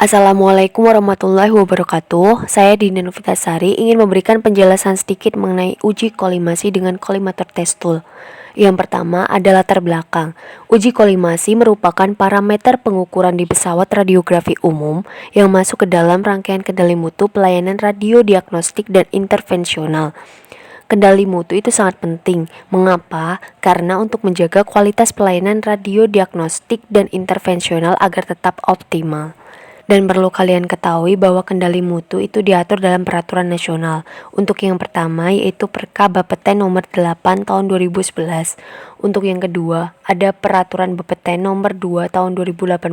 Assalamualaikum warahmatullahi wabarakatuh. Saya Dina Novitasari ingin memberikan penjelasan sedikit mengenai uji kolimasi dengan kolimator test tool. Yang pertama ada latar belakang. Uji kolimasi merupakan parameter pengukuran di pesawat radiografi umum yang masuk ke dalam rangkaian kendali mutu pelayanan radiodiagnostik dan intervensional. Kendali mutu itu sangat penting. Mengapa? Karena untuk menjaga kualitas pelayanan radiodiagnostik dan intervensional agar tetap optimal. Dan perlu kalian ketahui bahwa kendali mutu itu diatur dalam peraturan nasional. Untuk yang pertama yaitu Perka Bapeten nomor 8 tahun 2011. Untuk yang kedua ada peraturan Bapeten nomor 2 tahun 2018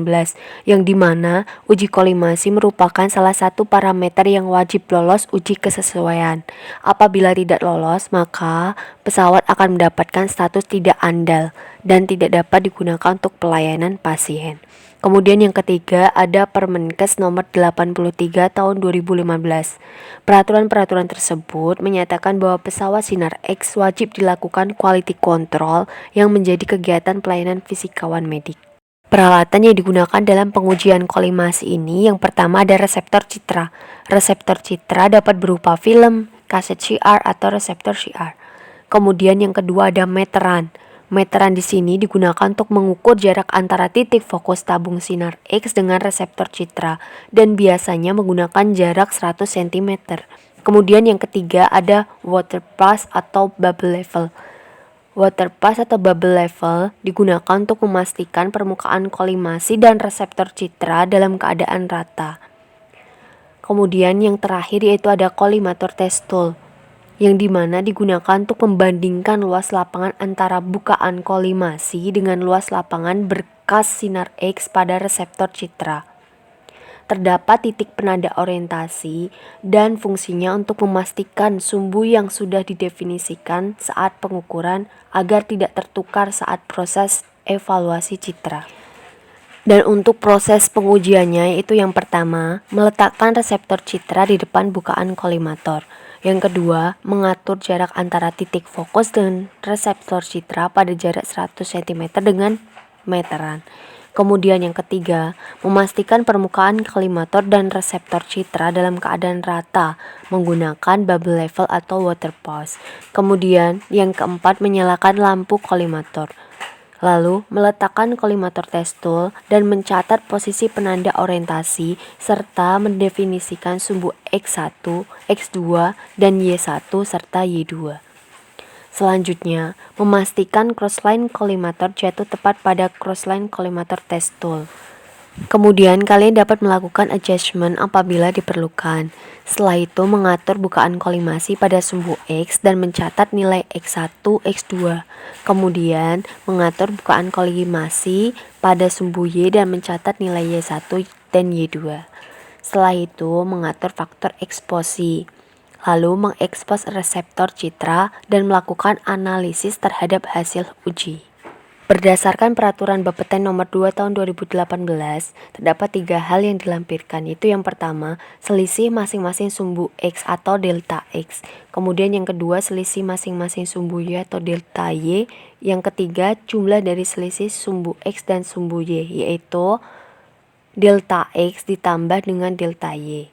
yang dimana uji kolimasi merupakan salah satu parameter yang wajib lolos uji kesesuaian. Apabila tidak lolos maka pesawat akan mendapatkan status tidak andal dan tidak dapat digunakan untuk pelayanan pasien. Kemudian yang ketiga ada Permenkes nomor 83 tahun 2015. Peraturan-peraturan tersebut menyatakan bahwa pesawat Sinar X wajib dilakukan quality control yang menjadi kegiatan pelayanan fisikawan medik. Peralatan yang digunakan dalam pengujian kolimasi ini yang pertama ada reseptor citra. Reseptor citra dapat berupa film, kaset CR atau reseptor CR. Kemudian yang kedua ada meteran. Meteran di sini digunakan untuk mengukur jarak antara titik fokus tabung sinar X dengan reseptor citra dan biasanya menggunakan jarak 100 cm. Kemudian yang ketiga ada water pass atau bubble level. Water pass atau bubble level digunakan untuk memastikan permukaan kolimasi dan reseptor citra dalam keadaan rata. Kemudian yang terakhir yaitu ada kolimator test tool, yang dimana digunakan untuk membandingkan luas lapangan antara bukaan kolimasi dengan luas lapangan berkas sinar X pada reseptor citra. Terdapat titik penanda orientasi dan fungsinya untuk memastikan sumbu yang sudah didefinisikan saat pengukuran agar tidak tertukar saat proses evaluasi citra. Dan untuk proses pengujiannya yaitu yang pertama, meletakkan reseptor citra di depan bukaan kolimator. Yang kedua, mengatur jarak antara titik fokus dan reseptor citra pada jarak 100 cm dengan meteran. Kemudian yang ketiga, memastikan permukaan kolimator dan reseptor citra dalam keadaan rata menggunakan bubble level atau water pass. Kemudian yang keempat, menyalakan lampu kolimator. Lalu meletakkan kolimator test tool dan mencatat posisi penanda orientasi serta mendefinisikan sumbu X1, X2, dan Y1 serta Y2. Selanjutnya, memastikan crossline kolimator jatuh tepat pada crossline kolimator test tool. Kemudian kalian dapat melakukan adjustment apabila diperlukan. Setelah itu mengatur bukaan kolimasi pada sumbu X dan mencatat nilai X1, X2. Kemudian mengatur bukaan kolimasi pada sumbu Y dan mencatat nilai Y1 dan Y2. Setelah itu mengatur faktor eksposi. Lalu mengekspos reseptor citra dan melakukan analisis terhadap hasil uji. Berdasarkan peraturan Bapeten nomor 2 tahun 2018, terdapat 3 hal yang dilampirkan, yaitu yang pertama, selisih masing-masing sumbu X atau delta X. Kemudian yang kedua, selisih masing-masing sumbu Y atau delta Y. Yang ketiga, jumlah dari selisih sumbu X dan sumbu Y, yaitu delta X ditambah dengan delta Y.